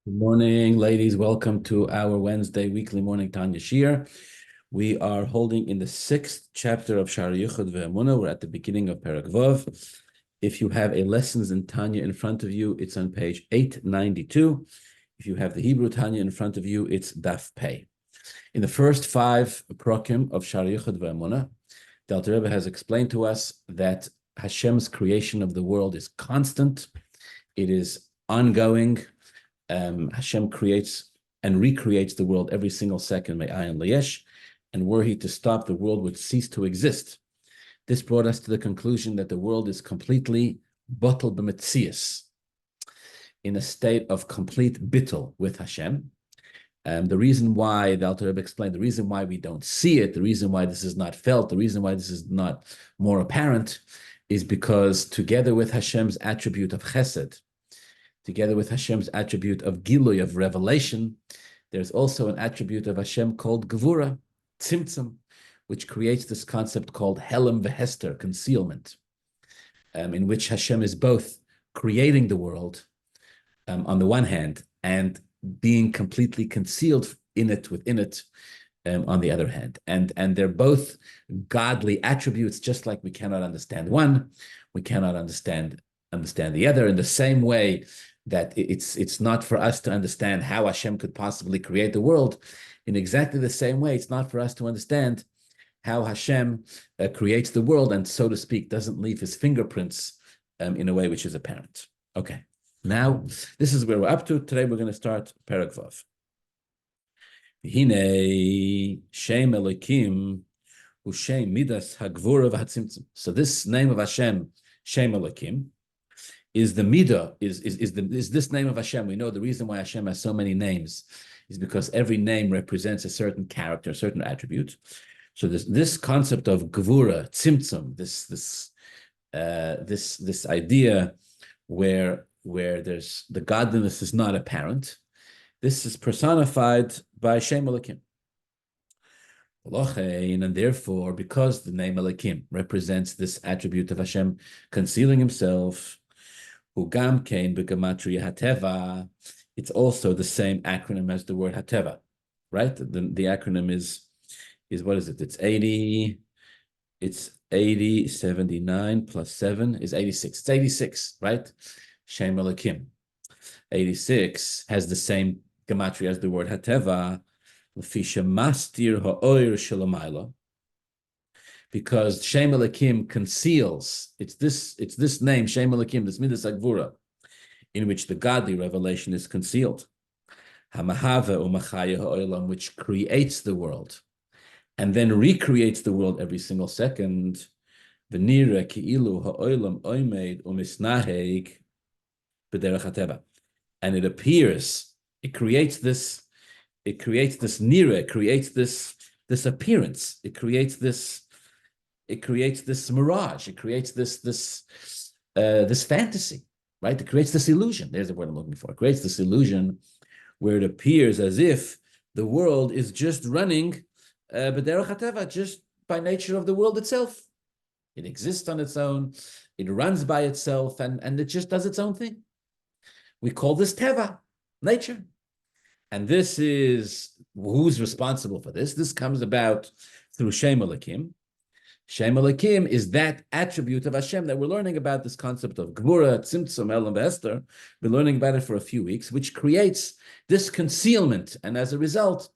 Good morning, ladies. Welcome to our Wednesday weekly morning Tanya Shir. We are holding in the 6th chapter of Shaar Hayichud ve'emunah. We're at the beginning of Perek Vav. If you have a lessons in Tanya in front of you, it's on page 892. If you have the Hebrew Tanya in front of you, it's Daf Pei. In the first 5 prokim of Shaar Hayichud ve'emunah, the Alter Rebbe has explained to us that Hashem's creation of the world is constant. It is ongoing. Hashem creates and recreates the world every single second, me'ayin leyesh, and were he to stop, the world would cease to exist. This brought us to the conclusion that the world is completely batel b'metzias, in a state of complete bittul with Hashem. The reason why, the Alter Rebbe explained, the reason why we don't see it, the reason why this is not felt, the reason why this is not more apparent, is because together with Hashem's attribute of chesed, together with Hashem's attribute of Gilui, of revelation, there's also an attribute of Hashem called Gevura, Tzimtzum, which creates this concept called Helem v'Hester, concealment, in which Hashem is both creating the world on the one hand and being completely concealed in it, within it, on the other hand. And they're both godly attributes, just like we cannot understand one, we cannot understand the other, in the same way that it's not for us to understand how Hashem could possibly create the world. In exactly the same way, it's not for us to understand how Hashem creates the world and, so to speak, doesn't leave his fingerprints in a way which is apparent. Okay, now this is where we're up to. Today we're going to start Perek Vav. Hine Shem Elokim Ushem Midas Hagvura v'Hatzimtzum. So this name of Hashem, Shem Elokim, is the midah, is this name of Hashem. We know the reason why Hashem has so many names is because every name represents a certain character, a certain attribute. So this concept of gevura, tzimtzum, this idea where there's the godliness is not apparent, this is personified by Shem Elokim. And therefore, because the name Elokim represents this attribute of Hashem concealing himself, it's also the same acronym as the word Hateva, right? The acronym is what is it? It's 79 plus 7 is 86. It's 86, right? Shem Elokim. 86 has the same gematria as the word Hateva, because Shem Elokim conceals. It's this name, Shem Elokim, this Midas Agvura, in which the godly revelation is concealed. Hamahava umachaya ha'olam, which creates the world and then recreates the world every single second. V'nira ki'ilu ha'olam oimed umisnaheg b'derech hateva, and it appears, it creates this nira, it creates this appearance, it creates this mirage, it creates this fantasy, right? It creates this illusion. There's the word I'm looking for. It creates this illusion where it appears as if the world is just running b'derech hateva, just by nature of the world itself. It exists on its own, it runs by itself, and it just does its own thing. We call this teva, nature. And this is, who's responsible for this? This comes about through Shem Elokim. Shem Elokim is that attribute of Hashem that we're learning about, this concept of Gvura, Tzimtzum, Helem v'Hester. We're learning about it for a few weeks, which creates this concealment. And as a result,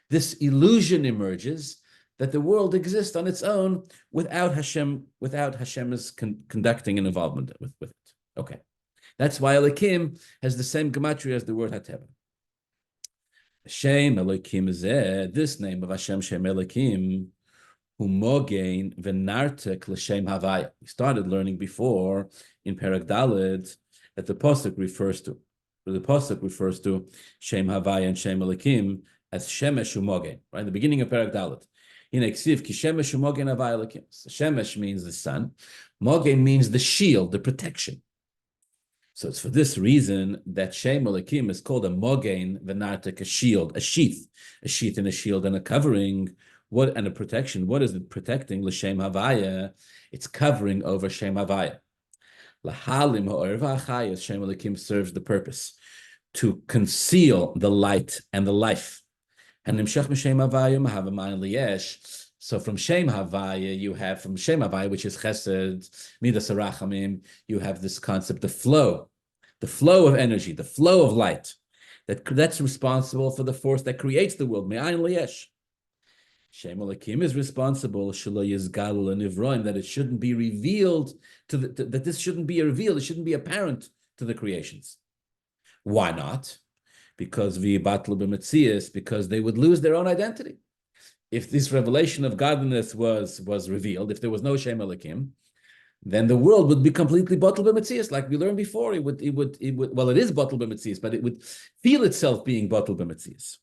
this illusion emerges that the world exists on its own without Hashem's conducting an involvement with it. Okay. That's why Elokim has the same gematria as the word Hateva. Shem Elokim zeh, this name of Hashem, Shem Elokim, Humogain v'nartek l'shem havaya. We started learning before in Perek Daled that the pasuk refers to Shem Havaya and Shem Elokim as Shemesh Humogain. Right in the beginning of Perek Daled, in Eksiv ki Shemesh Humogain Havaya Elokim. So Shemesh means the sun, Mogain means the shield, the protection. So it's for this reason that Shem Elokim is called a Mogain v'nartek, a shield, a sheath and a shield and a covering. What and a protection? What is it protecting? L'shem Havaya, it's covering over Shem Havaya. Lahalim ha'or v'achayos, Shem Elokim serves the purpose to conceal the light and the life. And nimshach m'shem havaya mahavamayim liyesh. So from Shem Havaya, you have from Shem Havaya, which is Chesed, Midas Arachamim, you have this concept of flow, the flow of energy, the flow of light. That's responsible for the force that creates the world. Me'ayin liyesh. Shem Elokim is responsible, Shelo Yizgalu Nivroim, that it shouldn't be revealed that this shouldn't be revealed, it shouldn't be apparent to the creations. Why not? Because v'yibatlu b'metzias, because they would lose their own identity. If this revelation of godliness was revealed, if there was no Shem Elokim, then the world would be completely batel b'metzias, like we learned before. It would. Well, it is batel b'metzias, but it would feel itself being batel b'metzias.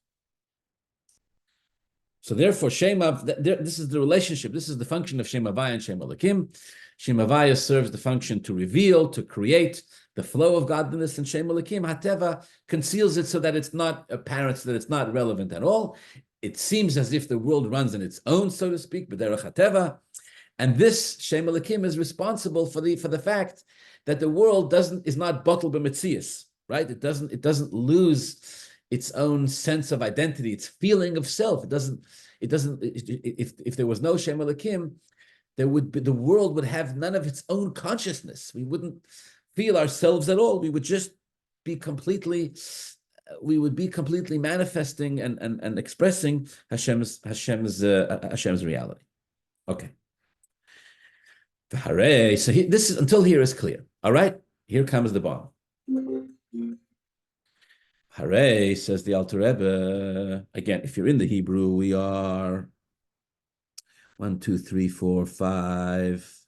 So therefore, this is the relationship. This is the function of Shem Havaya and Shem Elokim. Shem Havaya serves the function to reveal, to create the flow of godliness, and Shem Elokim Hateva conceals it so that it's not apparent, so that it's not relevant at all. It seems as if the world runs on its own, so to speak, b'derech hateva, and this Shem Elokim is responsible for the fact that the world is not batel b'metzias, right? It doesn't lose its own sense of identity, its feeling of self. If there was no Shem Elokim, the world would have none of its own consciousness. We wouldn't feel ourselves at all. We would just be completely manifesting and expressing Hashem's reality. Okay. So this is until here is clear. All right, here comes the bomb. Hare, says the Alter Rebbe. Again, if you're in the Hebrew, we are 1, 2, 3, 4, 5.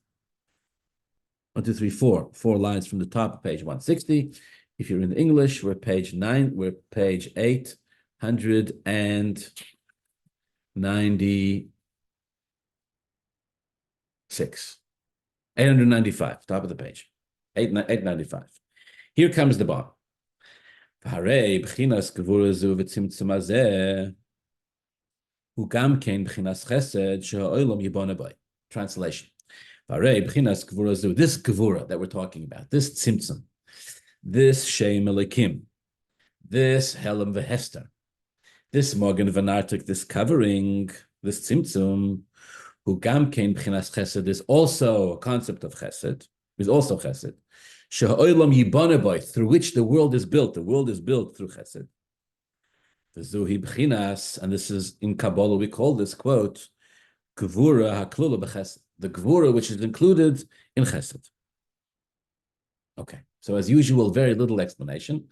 1, 2, 3, 4. 4 lines from the top of page 160. If you're in the English, we're page 9. We're page 896. 895, top of the page. 895. Here comes the bomb. Translation. This gevura that we're talking about, this tzimtzum, this Shem Elokim, this Helem v'Hester, this Morgan v'Nartik, this covering, this tzimtzum, who gam kein b'chinas chesed, is also a concept of chesed, is also chesed, she'olam yibane boy, through which the world is built. The world is built through chesed. V'zuhi b'chinas, and this is in Kabbalah, we call this quote, gevura haklula b'chesed, the gevura which is included in chesed. Okay, so as usual, very little explanation,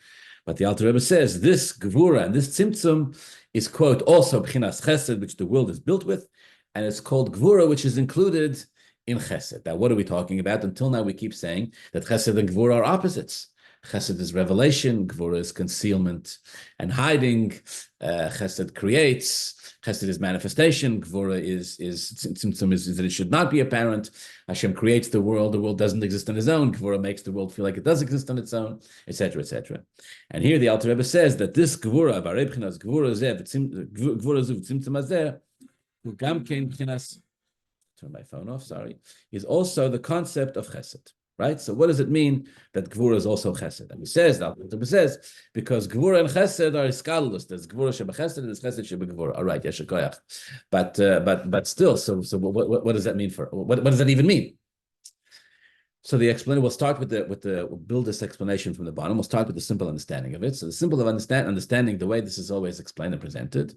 but the Alter Rebbe says this gevura and this tzimtzum is, quote, also b'chinas chesed, which the world is built with, and it's called gevura, which is included in chesed. Now, what are we talking about? Until now, we keep saying that chesed and gevura are opposites. Chesed is revelation, gevura is concealment and hiding. Chesed creates. Chesed is manifestation. Gevura is that it should not be apparent. Hashem creates the world doesn't exist on its own. Gevura makes the world feel like it does exist on its own, etc., etc. And here the Alter Rebbe says that this gevura, turn my phone off, sorry, is also the concept of chesed. Right? So what does it mean that Gevura is also Chesed? And he says, because Gevura and Chesed are iskalus. There's Gevura sheba Chesed and there's Chesed sheba Gevura. All right, Yesha Koyach. But still, so what does that mean what does that even mean? So the explanation, we'll start we'll build this explanation from the bottom. We'll start with the simple understanding of it. So the simple of understanding, the way this is always explained and presented,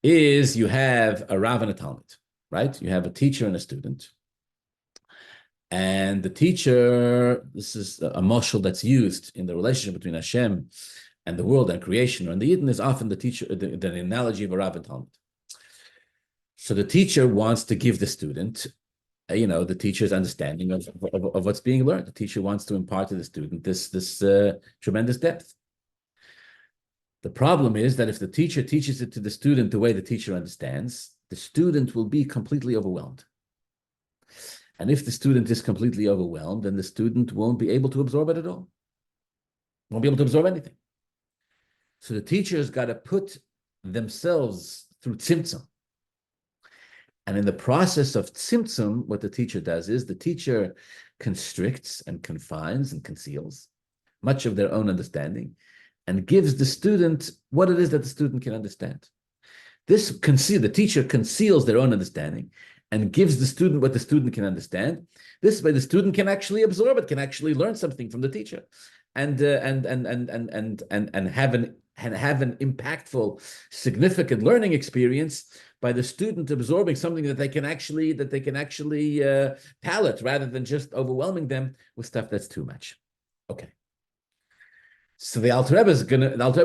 is you have a Rav and a Talmud, right? You have a teacher and a student. And the teacher, this is a mashal that's used in the relationship between Hashem and the world and creation. And the Yidden is often the teacher, the analogy of a Rav and Talmud. So the teacher wants to give the student, the teacher's understanding of what's being learned. The teacher wants to impart to the student this tremendous depth. The problem is that if the teacher teaches it to the student the way the teacher understands, the student will be completely overwhelmed. And if the student is completely overwhelmed, then the student won't be able to absorb it at all. Won't be able to absorb anything. So the teacher's got to put themselves through tzimtzum. And in the process of tzimtzum, what the teacher does is the teacher constricts and confines and conceals much of their own understanding. and gives the student what it is that the student can understand. The teacher conceals their own understanding and gives the student what the student can understand. This way, the student can actually absorb it, can actually learn something from the teacher, and have an impactful, significant learning experience by the student absorbing something that they can actually palate, rather than just overwhelming them with stuff that's too much. Okay. So the Alter Rebbe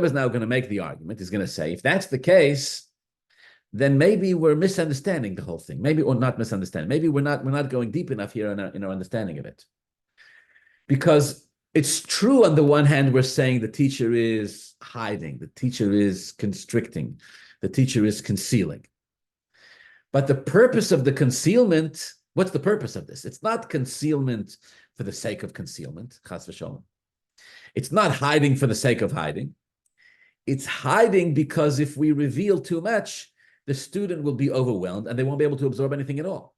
is now gonna make the argument. He's gonna say, if that's the case, then maybe we're misunderstanding the whole thing. Maybe, or not misunderstanding. Maybe we're not going deep enough here in our understanding of it. Because it's true, on the one hand, we're saying the teacher is hiding, the teacher is constricting, the teacher is concealing. But the purpose of the concealment, what's the purpose of this? It's not concealment for the sake of concealment, chas v'sholom. It's not hiding for the sake of hiding. It's hiding because if we reveal too much, the student will be overwhelmed and they won't be able to absorb anything at all.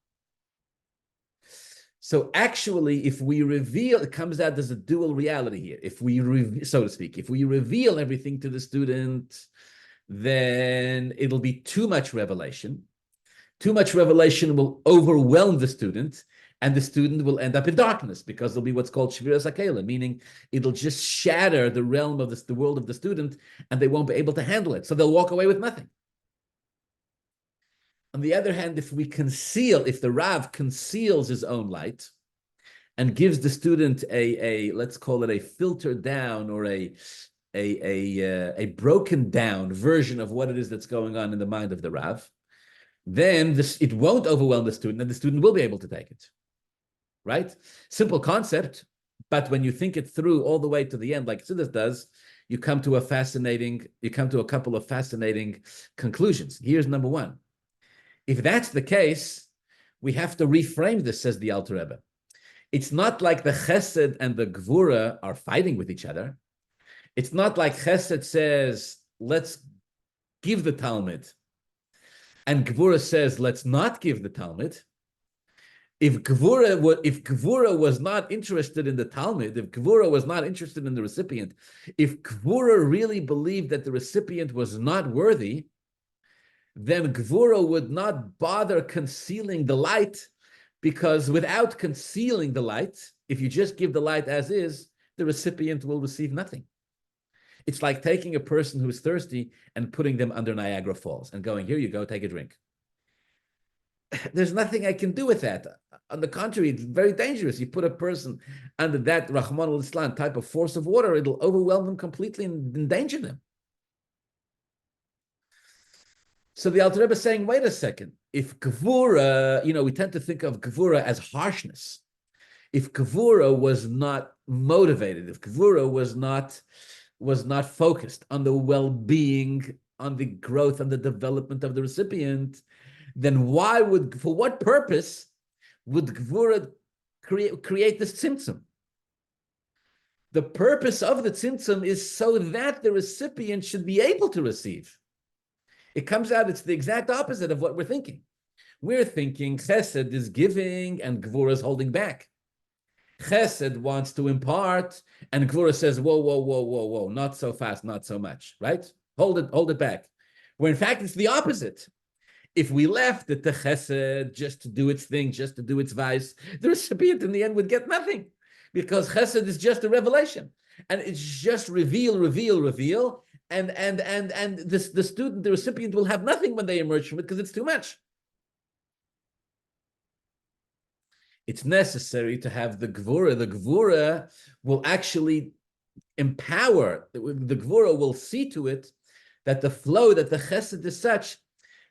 So actually, if we reveal, it comes out there's a dual reality here. If we, so to speak, if we reveal everything to the student, then it'll be too much revelation. Too much revelation will overwhelm the student, and the student will end up in darkness because there'll be what's called shviras hakela, meaning it'll just shatter the realm of the world of the student, and they won't be able to handle it. So they'll walk away with nothing. On the other hand, if the Rav conceals his own light and gives the student a let's call it a filtered down or a broken down version of what it is that's going on in the mind of the Rav, then it won't overwhelm the student, and the student will be able to take it. Right? Simple concept, but when you think it through all the way to the end, like Siddur does, you come to a couple of fascinating conclusions. Here's number one. If that's the case, we have to reframe this, says the Alter Rebbe. It's not like the Chesed and the Gvura are fighting with each other. It's not like Chesed says, let's give the Talmud, and Gvura says, let's not give the Talmud. If Gvura was not interested in the Talmud, if Gvura was not interested in the recipient, if Gvura really believed that the recipient was not worthy, then Gvura would not bother concealing the light, because without concealing the light, if you just give the light as is, the recipient will receive nothing. It's like taking a person who's thirsty and putting them under Niagara Falls and going, here you go, take a drink. There's nothing I can do with that. On the contrary, it's very dangerous. You put a person under that Rahman al-Islam type of force of water, it'll overwhelm them completely and endanger them. So the Alter Rebbe is saying, wait a second. If Gevura, we tend to think of Gevura as harshness. If Gevura was not motivated, if Gevura was not focused on the well-being, on the growth and the development of the recipient, then for what purpose would Gevura create this tzimtzum? The purpose of the tzimtzum is so that the recipient should be able to receive. It comes out, it's the exact opposite of what we're thinking. We're thinking Chesed is giving and Gvura is holding back. Chesed wants to impart, and Gvura says, whoa, not so fast, not so much, right? Hold it back. Where in fact, it's the opposite. If we left it to Chesed just to do its thing, just to do its vice, the recipient in the end would get nothing, because Chesed is just a revelation, and it's just reveal, and the student, the recipient, will have nothing when they emerge from it because it's too much. It's necessary to have the Gvura. The Gvura will actually empower, the Gvura will see to it that the flow, that the Chesed is such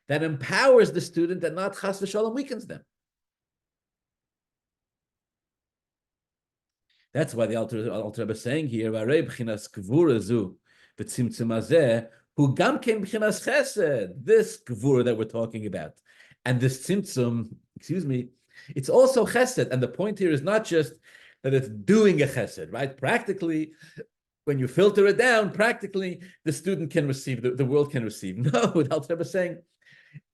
that empowers the student and not chas v'shalom weakens them. That's why the Alter Rebbe is saying here, "Varei b'chinas Gvura zu v'tzimtzum hazeh hu gam ken b'chinas Chesed." This Gvura that we're talking about, and this tzimtzum, it's also Chesed. And the point here is not just that it's doing a Chesed, right? Practically, when you filter it down, practically the student can receive, the world can receive. No, the Alter Rebbe is saying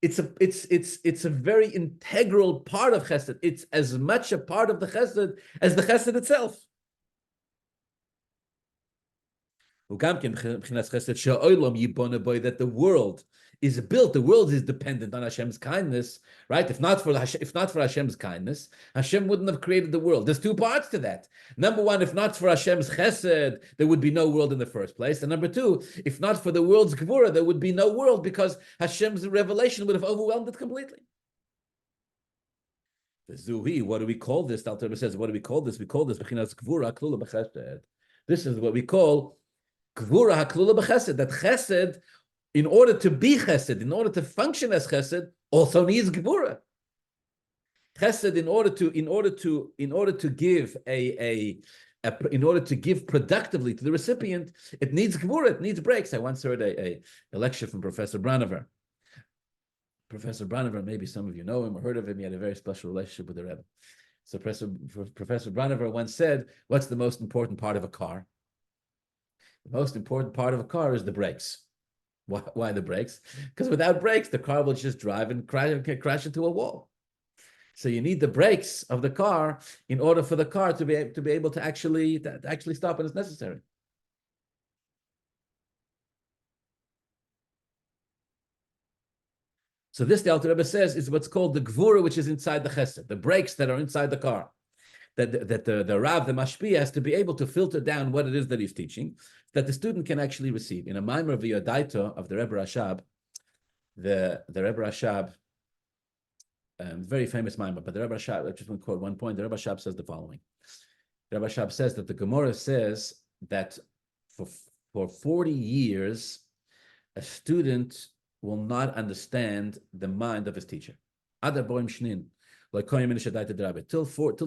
it's a very integral part of Chesed. It's as much a part of the Chesed as the Chesed itself. That the world is built, the world is dependent on Hashem's kindness, right? If not for Hashem's kindness, Hashem wouldn't have created the world. There's two parts to that. Number one, if not for Hashem's chesed, there would be no world in the first place. And number two, if not for the world's gevura, there would be no world because Hashem's revelation would have overwhelmed it completely. The Zuhi, what do we call this? The Alter Rebbe says, what do we call this? We call this Bechinas Gvura Klula B'Chesed. This is what we call Gvura HaKlula B'Chesed. That Chesed, in order to be Chesed, in order to function as Chesed, also needs Gvura. Chesed, in order to give productively to the recipient, it needs Gvura, it needs breaks. I once heard a lecture from Professor Branover. Professor Branover, maybe some of you know him or heard of him. He had a very special relationship with the Rebbe. So Professor Branover once said, what's the most important part of a car? The most important part of a car is the brakes. Why the brakes? Because without brakes, the car will just drive and crash into a wall. So you need the brakes of the car in order for the car to be able to actually stop when it's necessary. So this, the Alter Rebbe says, is what's called the gvura, which is inside the chesed, the brakes that are inside the car. That the Rav, the Mashpia, has to be able to filter down what it is that he's teaching, that the student can actually receive. In a Maimer V'Yodaita of the Rebbe Rashab, the Rebbe Rashab, very famous Maimer, but the Rebbe Rashab, I just want to quote one point, the Rebbe Rashab says the following. The Rebbe Rashab says that the Gemara says that for 40 years, a student will not understand the mind of his teacher. Till the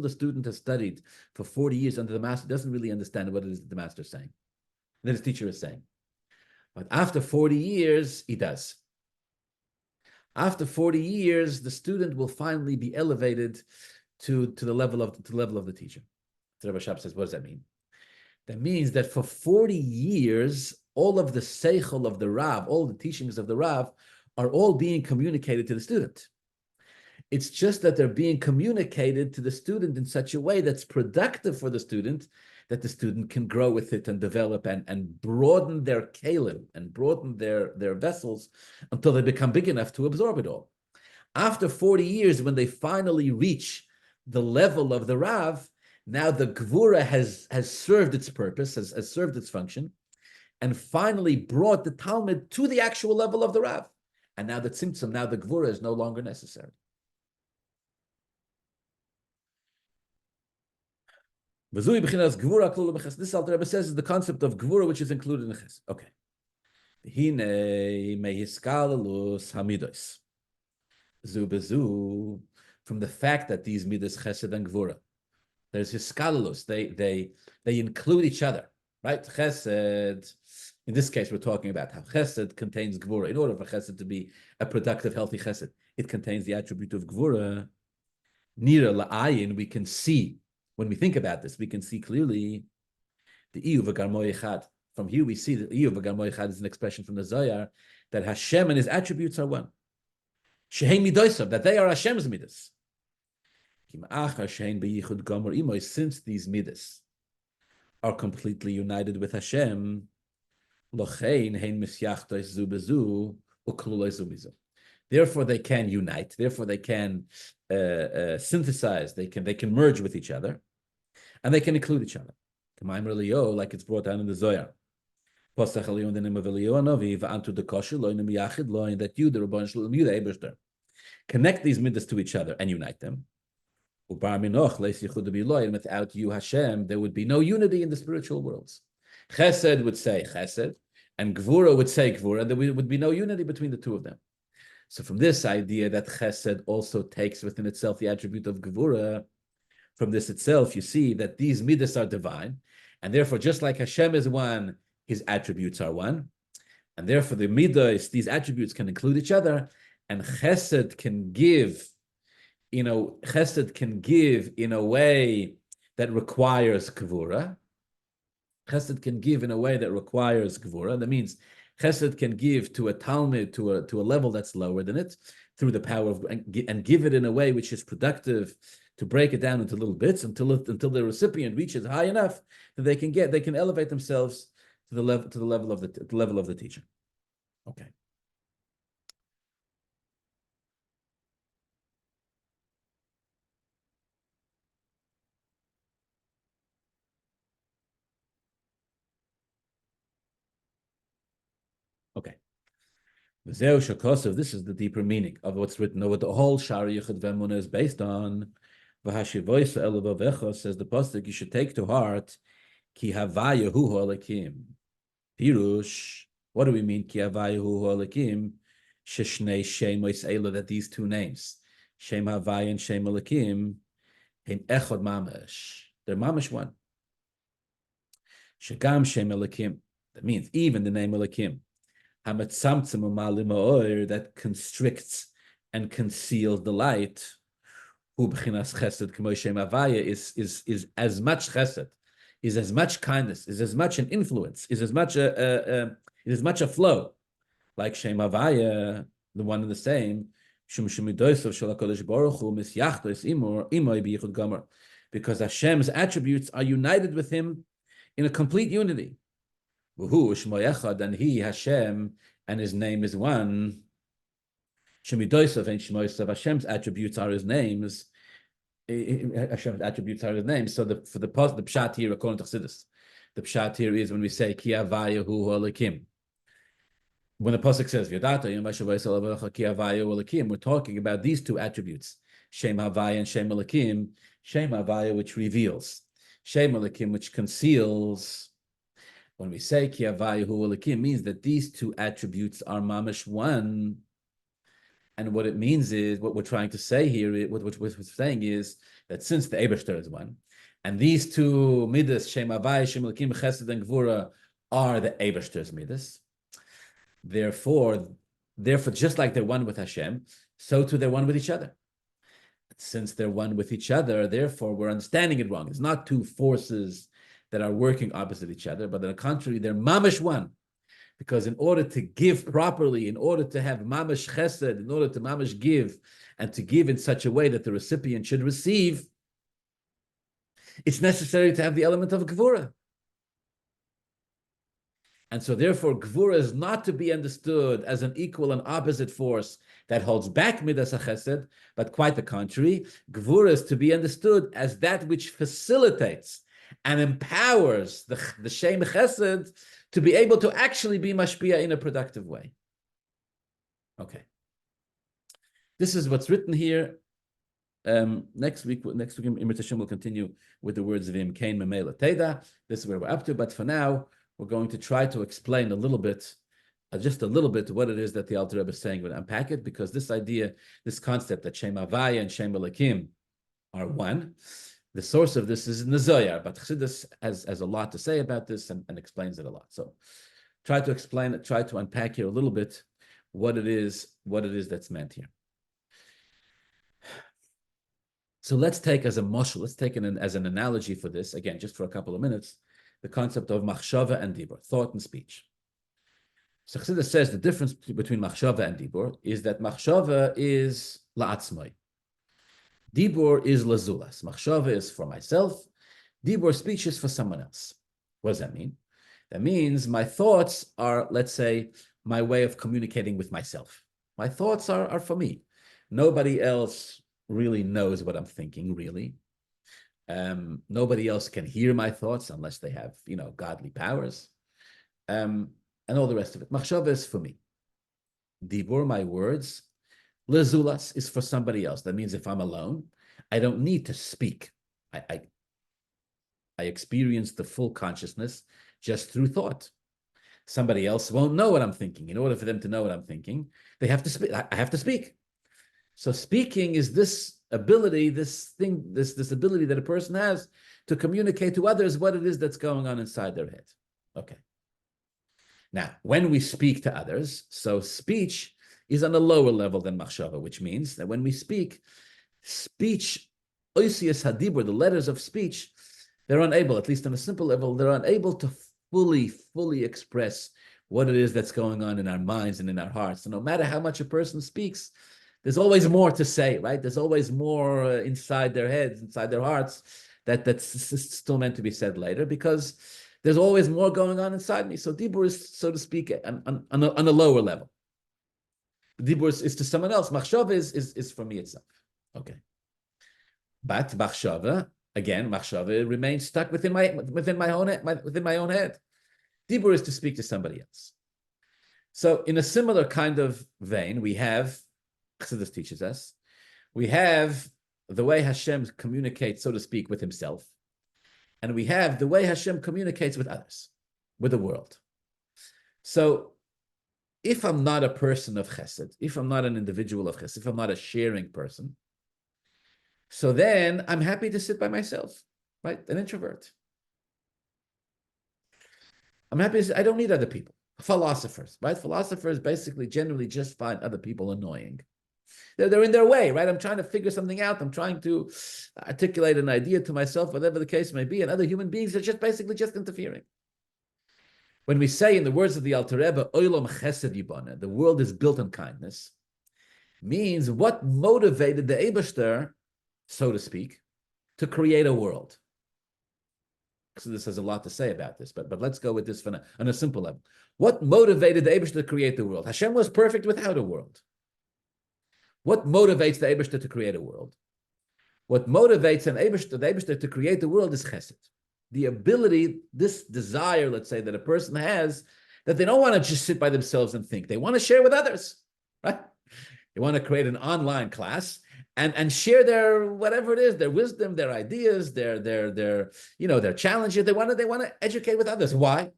student has studied for 40 years under the master, doesn't really understand what it is that the master is saying, that his teacher is saying. But after 40 years, he does. After 40 years, the student will finally be elevated to the level of the teacher. The Rebbe Shab says, what does that mean? That means that for 40 years, all of the seichel of the Rav, all the teachings of the Rav, are all being communicated to the student. It's just that they're being communicated to the student in such a way that's productive for the student, that the student can grow with it and develop and broaden their kalim and broaden their vessels until they become big enough to absorb it all. After 40 years, when they finally reach the level of the Rav, now the Gvura has served its purpose, has served its function, and finally brought the Talmud to the actual level of the Rav. And now the Tzimtzum, now the Gvura is no longer necessary. This Alter Rebbe says is the concept of Gvura, which is included in the Ches. Okay. From the fact that these midas Chesed and Gvura, there's hiskalus. They include each other, right? Chesed. In this case, we're talking about how Chesed contains Gvura. In order for Chesed to be a productive, healthy Chesed, it contains the attribute of Gvura. Nira la'ayin, we can see, when we think about this, we can see clearly the Iyu v'garmoy echad. From here, we see that Iyu v'garmoy echad is an expression from the Zohar that Hashem and His attributes are one. Shehei midosav, that they are Hashem's midas. Since these midas are completely united with Hashem, therefore they can unite, therefore they can synthesize, they can merge with each other, and they can include each other. Like it's brought down in the Zohar. That you, connect these midas to each other and unite them. And without you, Hashem, there would be no unity in the spiritual worlds. Chesed would say Chesed, and Gvura would say Gvura, and there would be no unity between the two of them. So from this idea that Chesed also takes within itself the attribute of Gvura, from this itself, you see that these midas are divine, and therefore, just like Hashem is one, His attributes are one, and therefore the midas, these attributes can include each other, and Chesed can give, Chesed can give in a way that requires Gvura. Chesed can give in a way that requires Gvura. That means Chesed can give to a Talmud to a level that's lower than it through the power of, and give it in a way which is productive to break it down into little bits until the recipient reaches high enough that they can elevate themselves the level of the teacher. Okay. Okay. This is the deeper meaning of what's written over the whole Shaar Hayichud ve'emunah is based on. Says the pasuk, you should take to heart ki havayahu halakim. Pirush. What do we mean ki havayahu halakim? Sheshnei shemois ela, that these two names, Shem Havaya and Shem Alakim, in echad mamash. They're mamash one. Shagam Shem Alakim. That means even the name Alakim, that constricts and conceals the light, is as much chesed, is as much kindness, is as much an influence, is as much a flow, like Shem Havaya, the one and the same, because Hashem's attributes are united with Him in a complete unity. And He, Hashem, and His name is one. Hashem's attributes are His names. Hashem's attributes are His names. So the pshat here, according to Chassidus, the pshat here is when we say Ki Havayahu Halakim. When the pasuk says Yodata Ki Havayahu Halakim, we're talking about these two attributes, Shem Havaya and Shem Halakim. Shem Havaya, which reveals, Shem Halakim, which conceals. When we say Ki Havayahu Halakim, means that these two attributes are mamash one. And what it means is, what we're trying to say here, what we're saying is that since the Eibishter is one, and these two midas, Shem Havaya, Shem Halakim, Chesed and Gvura, are the Eibishter's midas. Therefore, just like they're one with Hashem, so too they're one with each other. Since they're one with each other, therefore we're understanding it wrong. It's not two forces that are working opposite each other, but on the contrary, they're mamash one. Because in order to give properly, in order to have mamash chesed, in order to mamash give, and to give in such a way that the recipient should receive, it's necessary to have the element of gvura. And so therefore, gvura is not to be understood as an equal and opposite force that holds back midas chesed, but quite the contrary. Gvura is to be understood as that which facilitates and empowers the Shem Chesed to be able to actually be mashpia in a productive way. Okay. This is what's written here. Next week, Imrit Hashem will continue with the words of Im Kain Memela Teda. This is where we're up to. But for now, we're going to try to explain a little bit, just a little bit, what it is that the Alter Rebbe is saying. We'll unpack it, because this idea, this concept that Shem Havaya and Shem Elokim are one, the source of this is in the Zohar, but Chassidus has a lot to say about this and explains it a lot. So try to explain it, try to unpack here a little bit what it is that's meant here. So let's take as a moshel, let's take it as an analogy for this, again, just for a couple of minutes, the concept of machshava and dibur, thought and speech. So Chassidus says the difference between machshava and dibur is that machshava is la'atzmai. Dibur is lazulas. Machshava is for myself. Dibur, speech, is for someone else. What does that mean? That means my thoughts are, let's say, my way of communicating with myself. My thoughts are for me. Nobody else really knows what I'm thinking, really. Nobody else can hear my thoughts unless they have, godly powers. And all the rest of it. Machshava is for me. Dibur, my words, lezulas, is for somebody else. That means if I'm alone, I don't need to speak. I experience the full consciousness just through thought. Somebody else won't know what I'm thinking. In order for them to know what I'm thinking, they have to speak. I have to speak. So speaking is this ability, this ability that a person has to communicate to others what it is that's going on inside their head. Okay. Now, when we speak to others, so speech is on a lower level than machshava, which means that when we speak, oisius hadibur, the letters of speech, they're unable, at least on a simple level, they're unable to fully express what it is that's going on in our minds and in our hearts. So no matter how much a person speaks, there's always more to say, right? There's always more inside their heads, inside their hearts, that's still meant to be said later, because There's always more going on inside me. So dibur is, so to speak, on a lower level. Dibur is to someone else. Machshava is for me itself. Okay. But machshava, again, machshava remains stuck within my own head. Dibur is to speak to somebody else. So in a similar kind of vein, we have, Chassidus teaches us, we have the way Hashem communicates, so to speak, with himself. And we have the way Hashem communicates with others, with the world. So if I'm not a person of chesed, if I'm not an individual of chesed, if I'm not a sharing person, so then I'm happy to sit by myself, right? An introvert. I'm happy to sit, I don't need other people. Philosophers, right? Philosophers basically generally just find other people annoying. They're in their way, right? I'm trying to figure something out. I'm trying to articulate an idea to myself, whatever the case may be, and other human beings are just basically just interfering. When we say, in the words of the Alter Rebbe, Olam Chesed Yibana, the world is built on kindness, means what motivated the Eibashter, so to speak, to create a world. So this has a lot to say about this, but let's go with this on a simple level. What motivated the Eibashter to create the world? Hashem was perfect without a world. What motivates the Eibashter to create a world? What motivates the Eibashter to create the world is chesed. The ability, this desire, let's say, that a person has, that they don't want to just sit by themselves and think. They want to share with others, right? They want to create an online class and share their whatever it is, their wisdom, their ideas, their challenges. They want to educate with others. Why?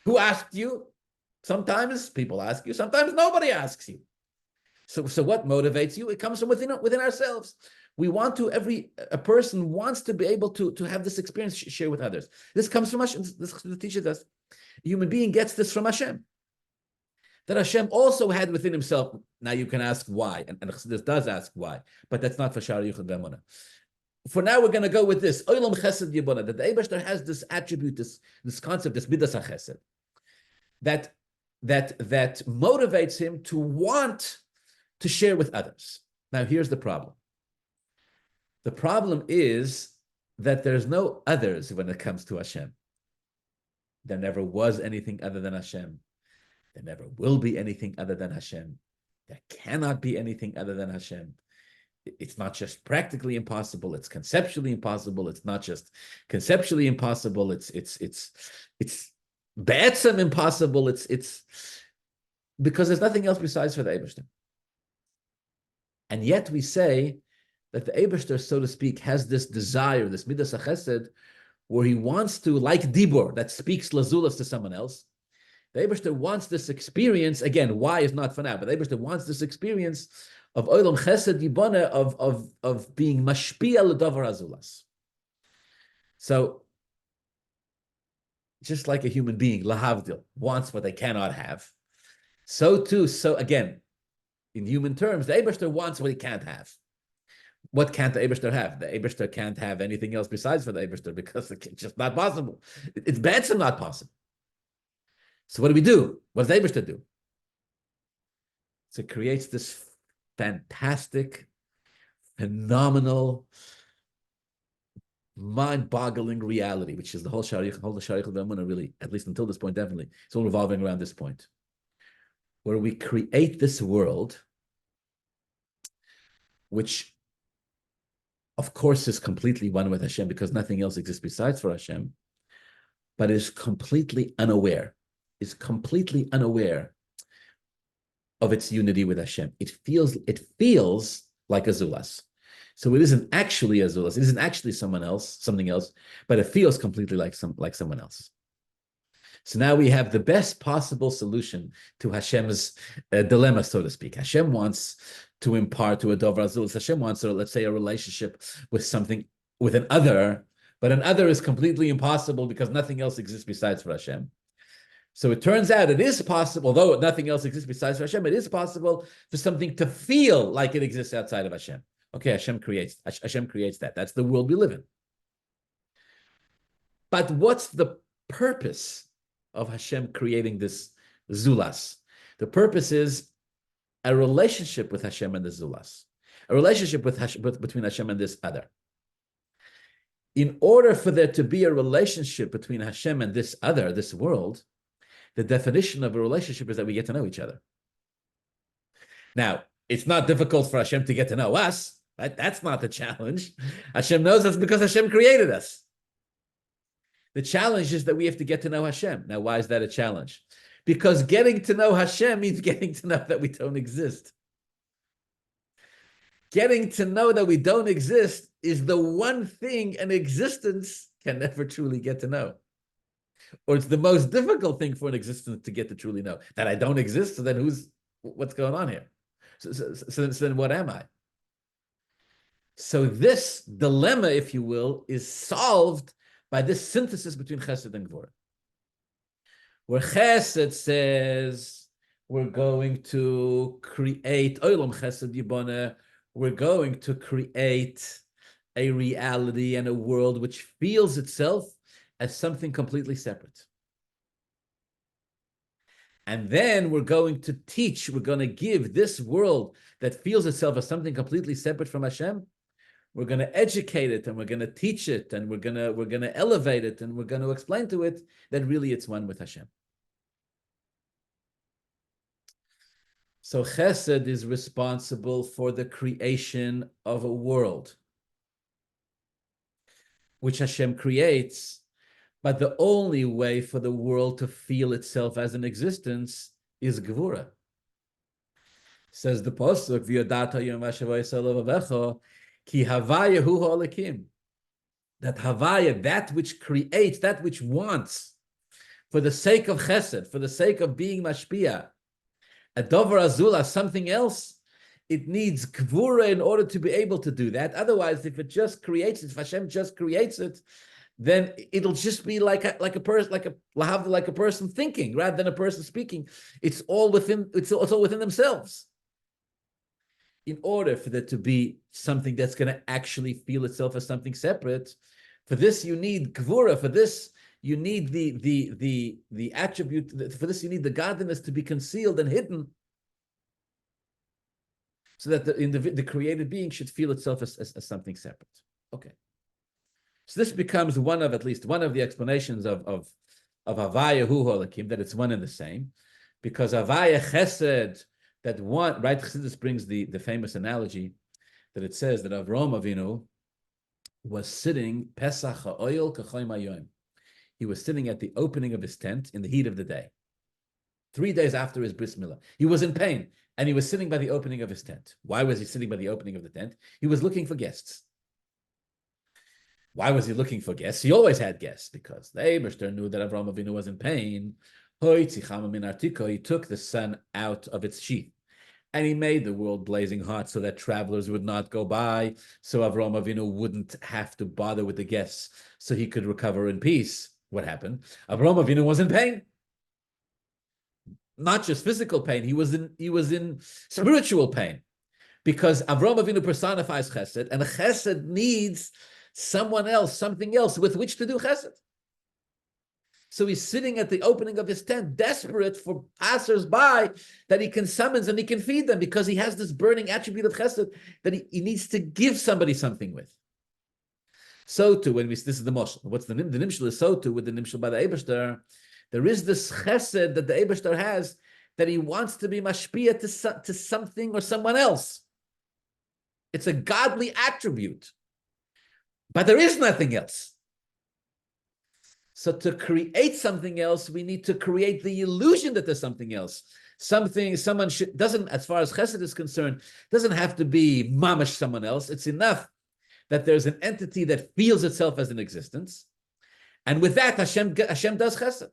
Who asked you? Sometimes people ask you. Sometimes nobody asks you. So what motivates you? It comes from within ourselves. We want to, a person wants to be able to have this experience, share with others. This comes from Hashem. This teaches us. A human being gets this from Hashem. That Hashem also had within himself. Now you can ask why, and this does ask why, but that's not for Shaar Hayichud ve'emunah. For now, we're going to go with this. Olam Chesed Yibana, that the Eibashter has this attribute, this concept, this midas HaChesed, that motivates him to want to share with others. Now, here's the problem. The problem is that there's no others when it comes to Hashem. There never was anything other than Hashem. There never will be anything other than Hashem. There cannot be anything other than Hashem. It's not just practically impossible, it's conceptually impossible. It's not just conceptually impossible, it's ba'etzem impossible. It's because there's nothing else besides for the Eibashter. And yet we say that the Eibashter, so to speak, has this desire, this midas HaChesed, where he wants to, like Dibur, that speaks lazulas to someone else. The Eibashter wants this experience, again, why is not for now, but the Eibashter wants this experience of Olam Chesed Yibana, of being mashpia l'davar azulas. So, just like a human being, lahavdil, wants what they cannot have, so again, in human terms, the Eibashter wants what he can't have. What can't the Eibashter have? The Eibashter can't have anything else besides for the Eibashter because it's just not possible. It's bad, not possible. So what do? What does the Eibashter do? So it creates this fantastic, phenomenal, mind-boggling reality, which is the whole Shaar Hayichud ve'emunah, really, at least until this point, definitely. It's all revolving around this point, where we create this world, which, of course, is completely one with Hashem because nothing else exists besides for Hashem, but is completely unaware of its unity with Hashem. It feels like a zulas. So it isn't actually a zulas. It isn't actually something else, but it feels completely like someone else. So now we have the best possible solution to Hashem's dilemma, so to speak. Hashem wants to impart to a dover azulas. Hashem wants, let's say, a relationship with an other, but an other is completely impossible because nothing else exists besides for Hashem. So it turns out it is possible, although nothing else exists besides for Hashem, it is possible for something to feel like it exists outside of Hashem. Okay, Hashem creates that. That's the world we live in. But what's the purpose of Hashem creating this zulas? The purpose is a relationship with Hashem and the zulas, a relationship between Hashem and this other. In order for there to be a relationship between Hashem and this other, this world, the definition of a relationship is that we get to know each other. Now, it's not difficult for Hashem to get to know us, right? That's not the challenge. Hashem knows us because Hashem created us. The challenge is that we have to get to know Hashem. Now, why is that a challenge? Because getting to know Hashem means getting to know that we don't exist. Getting to know that we don't exist is the one thing an existence can never truly get to know. Or it's the most difficult thing for an existence to get to truly know. That I don't exist, so then what's going on here? So then what am I? So this dilemma, if you will, is solved by this synthesis between Chesed and Gvura. Where Chesed says, we're going to create Olam Chesed Yiboneh, we're going to create a reality and a world which feels itself as something completely separate. And then we're going to teach, we're going to give this world that feels itself as something completely separate from Hashem, we're going to educate it and we're going to teach it and we're going to elevate it and we're going to explain to it that really it's one with Hashem. So Chesed is responsible for the creation of a world which Hashem creates, but the only way for the world to feel itself as an existence is Gevura. Says the Pasuk, V'yodata yom v'ashavayis ki havaya hu ha'alakim. That havaya, that which creates, that which wants, for the sake of Chesed, for the sake of being mashpia, a dover azula, something else, it needs Gevura in order to be able to do that. Otherwise, if it just creates it, if Hashem just creates it, then it'll just be like a person thinking rather than a person speaking. It's all within themselves. In order for there to be something that's going to actually feel itself as something separate, for this you need Gevura. For this you need the attribute. For this you need the godliness to be concealed and hidden, so that the created being should feel itself as something separate. Okay. So this becomes at least one of the explanations of Havaya Hu Holakim, that it's one and the same, because Havaya Chesed, that one, right? Chassidus brings the famous analogy that it says that Avraham Avinu was sitting Pesach Ha'oil K'choy Mayom. He was sitting at the opening of his tent in the heat of the day, 3 days after his bris milah. He was in pain, and he was sitting by the opening of his tent. Why was he sitting by the opening of the tent? He was looking for guests. Why was he looking for guests? He always had guests, because the Eibishter knew that Avraham Avinu was in pain. He took the sun out of its sheath, and he made the world blazing hot so that travelers would not go by, so Avraham Avinu wouldn't have to bother with the guests, so he could recover in peace. What happened? Avraham Avinu was in pain. Not just physical pain, he was in spiritual pain, because Avraham Avinu personifies Chesed, and Chesed needs someone else, something else with which to do Chesed. So he's sitting at the opening of his tent, desperate for passers-by that he can summons and he can feed them, because he has this burning attribute of Chesed that he needs to give somebody something with. So too, this is the Moshel. What's the Nimshel is so too with the Nimshel by the Eibishter. There is this Chesed that the Eibishter has, that he wants to be mashpia to something or someone else. It's a godly attribute, but there is nothing else. So to create something else, we need to create the illusion that there's something else. Someone doesn't, as far as Chesed is concerned, doesn't have to be mamash someone else. It's enough that there's an entity that feels itself as an existence, and with that, Hashem does Chesed.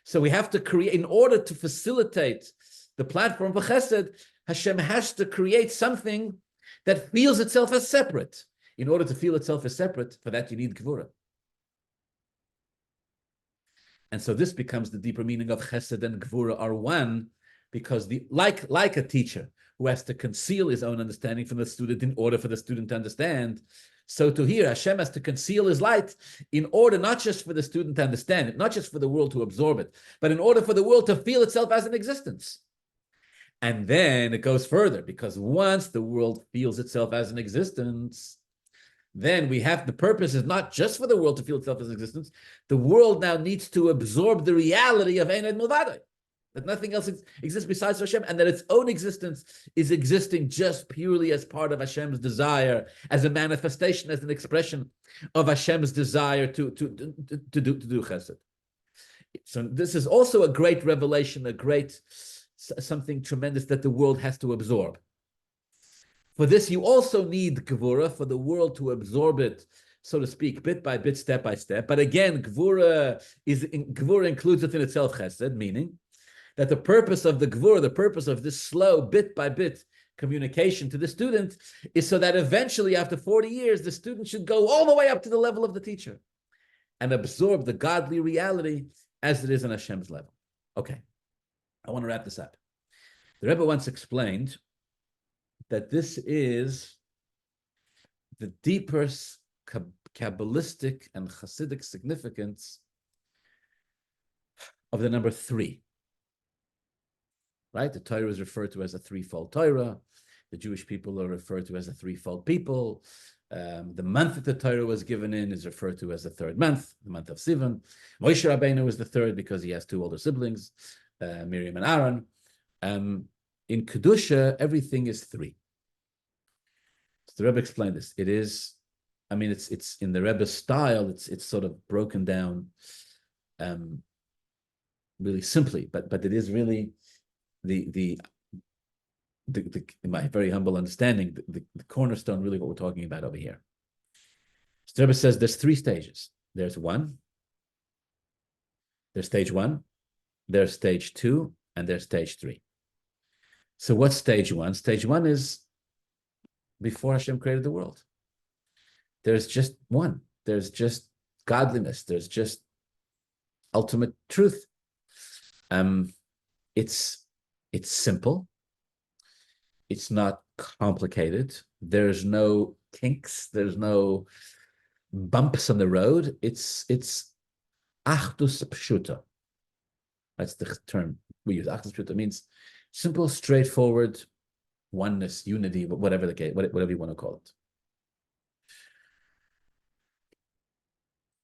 So we have to create, in order to facilitate the platform for Chesed, Hashem has to create something that feels itself as separate. In order to feel itself as separate, for that you need Gevura. And so this becomes the deeper meaning of Chesed and Gevura are one, because like a teacher who has to conceal his own understanding from the student in order for the student to understand, so to here, Hashem has to conceal his light in order not just for the student to understand it, not just for the world to absorb it, but in order for the world to feel itself as an existence. And then it goes further, because once the world feels itself as an existence, then we have the purpose is not just for the world to feel itself as existence. The world now needs to absorb the reality of Ein Od Milvado, that nothing else exists besides Hashem, and that its own existence is existing just purely as part of Hashem's desire, as a manifestation, as an expression of Hashem's desire to do chesed. So this is also a great revelation, a great something tremendous that the world has to absorb. For this, you also need Gevura, for the world to absorb it, so to speak, bit by bit, step by step. But again, Gevura includes within itself chesed, meaning that the purpose of the Gevura, the purpose of this slow, bit by bit communication to the student is so that eventually, after 40 years, the student should go all the way up to the level of the teacher and absorb the godly reality as it is on Hashem's level. Okay, I want to wrap this up. The Rebbe once explained that this is the deeper Kabbalistic and Hasidic significance of the number 3. Right? The Torah is referred to as a threefold Torah. The Jewish people are referred to as a threefold people. The month that the Torah was given in is referred to as the third month, the month of Sivan. Moshe Rabbeinu is the third because he has 2 older siblings, Miriam and Aaron. In Kedusha, everything is 3. So the Rebbe explained this. It is, I mean, it's in the Rebbe's style. It's sort of broken down, really simply, but it is really the in my very humble understanding, the cornerstone, really what we're talking about over here. So the Rebbe says there's 3 stages. There's stage 1, there's stage 2, and there's stage 3. So what's stage 1? Stage 1 is before Hashem created the world. There's just one. There's just godliness. There's just ultimate truth. It's simple. It's not complicated. There's no kinks. There's no bumps on the road. It's achdus pshuta. That's the term we use. Achdus pshuta means simple, straightforward, oneness, unity, whatever the case, whatever you want to call it.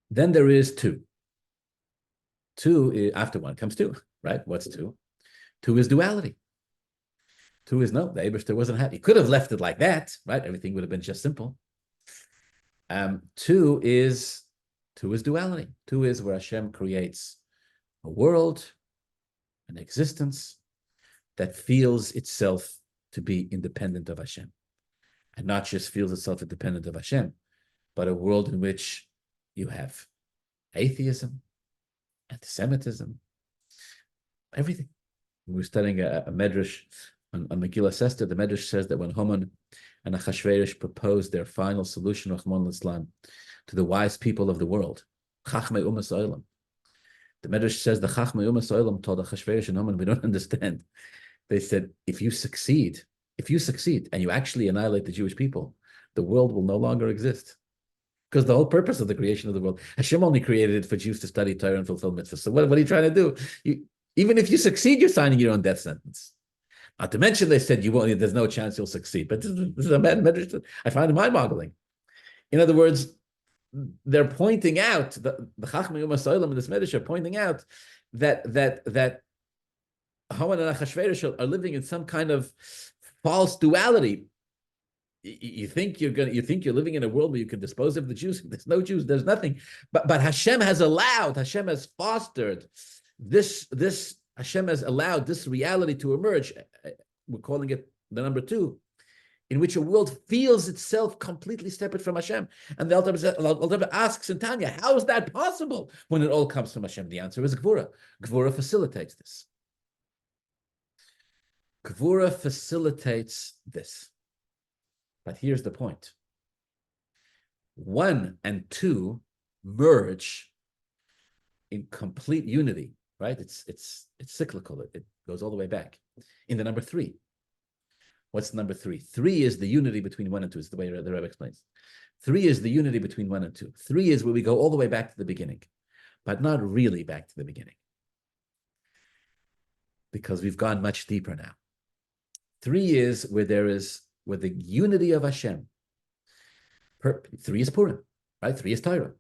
Then there is 2. 2 after 1 comes 2, right? What's 2? 2 is duality. 2 is no, the Eibishter wasn't happy. He could have left it like that, right? Everything would have been just simple. 2 is duality. 2 is where Hashem creates a world, an existence that feels itself to be independent of Hashem. And not just feels itself independent of Hashem, but a world in which you have atheism, anti-Semitism, everything. We were studying a medrash on Megillah Esther. The medrash says that when Haman and Achashverosh proposed their final solution, Rahman al-Islam, to the wise people of the world, Chachmei Umas Olam, the medrash says the Chachmei Umas Olam told Achashverosh and Haman, we don't understand. They said, if you succeed and you actually annihilate the Jewish people, the world will no longer exist. Because the whole purpose of the creation of the world, Hashem only created it for Jews to study Torah and fulfill mitzvahs. So what are you trying to do? Even if you succeed, you're signing your own death sentence. Not to mention, they said there's no chance you'll succeed. But this is a medrash I find it mind-boggling. In other words, they're pointing out, the Chachmei Umas Olam in this medrash are pointing out that Haman and Achashverosh are living in some kind of false duality. You think you're living in a world where you can dispose of the Jews. There's no Jews. There's nothing. But Hashem has fostered this. Hashem has allowed this reality to emerge. We're calling it the number 2, in which a world feels itself completely separate from Hashem. And the Alter Rebbe asks in Tanya, how is that possible when it all comes from Hashem? The answer is Gvura. Gvura facilitates this. Gvura facilitates this. But here's the point. 1 and 2 merge in complete unity, right? It's cyclical. It goes all the way back. In the number 3. What's number 3? 3 is the unity between 1 and 2. Is the way the Rebbe explains. 3 is the unity between 1 and 2. 3 is where we go all the way back to the beginning, but not really back to the beginning, because we've gone much deeper now. 3 is where the unity of Hashem Three is Purim, right? Three is Torah.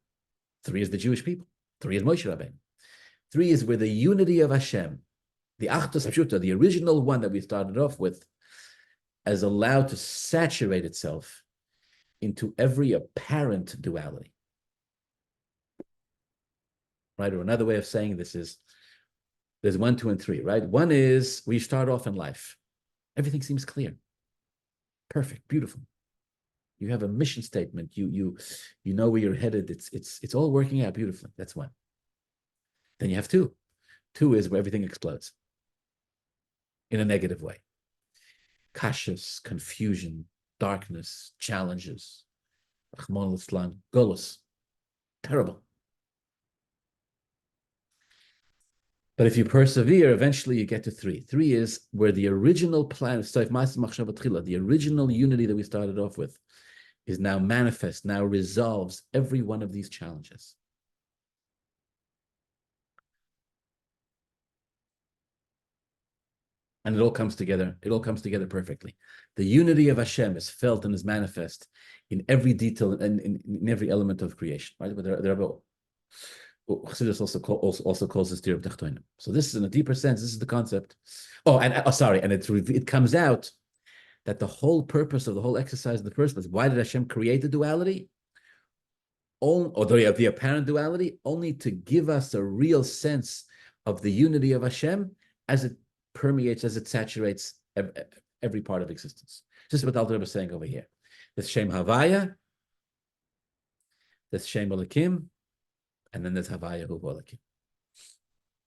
Three is the Jewish people. Three is Moshe Rabbeinu. Three is where the unity of Hashem, the Achdus Pshuta, the original one that we started off with, is allowed to saturate itself into every apparent duality. Right? Or another way of saying this is there's 1, 2, and 3, right? One is we start off in life. Everything seems clear. Perfect, beautiful. You have a mission statement. You know where you're headed. It's all working out beautifully. That's one. Then you have two. Two is where everything explodes in a negative way. Kashas, confusion, darkness, challenges, Rahman al-Islam, Golus. Terrible. But if you persevere, eventually you get to three. Three is where the original plan, the original unity that we started off with, is now manifest, now resolves every one of these challenges. And it all comes together. It all comes together perfectly. The unity of Hashem is felt and is manifest in every detail and in every element of creation. Right? But Chassidus also calls this theory of Tachtonim. So this is in a deeper sense. This is the concept. And it comes out that the whole purpose of the whole exercise in the first place, why did Hashem create the duality? Or the apparent duality, only to give us a real sense of the unity of Hashem as it permeates, as it saturates every part of existence. Just what the Alter Rebbe is saying over here. There's Shem Havaya, there's Shem Elokim, and then there's Havaya Hu Elokim.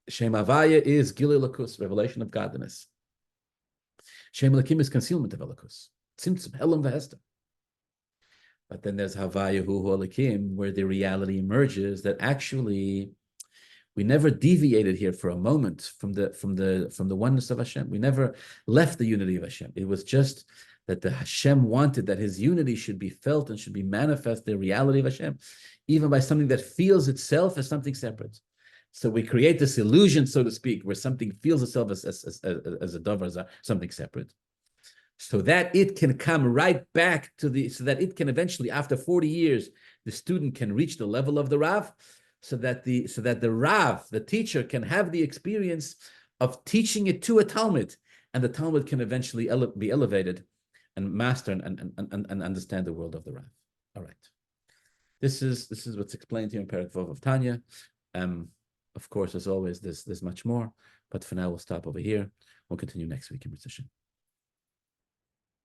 Shem Havaya is Gilui Lakus, revelation of godliness. Shem Elokim is concealment of Elokus. Tzimtzum, Helam V'Hester. But then there's Havaya Hu Elokim, where the reality emerges that actually we never deviated here for a moment from the oneness of Hashem. We never left the unity of Hashem. It was just that the Hashem wanted that His unity should be felt and should be manifest, the reality of Hashem, even by something that feels itself as something separate. So we create this illusion, so to speak, where something feels itself as a dove, as something separate, so that it can come right back so that it can eventually, after 40 years, the student can reach the level of the Rav, so that the Rav, the teacher, can have the experience of teaching it to a Talmud, and the Talmud can eventually be elevated and master and understand the world of the Rav. All right. This is what's explained here in Perek Vav of Tanya. Of course, as always, there's much more, but for now we'll stop over here. We'll continue next week in Mitzvah.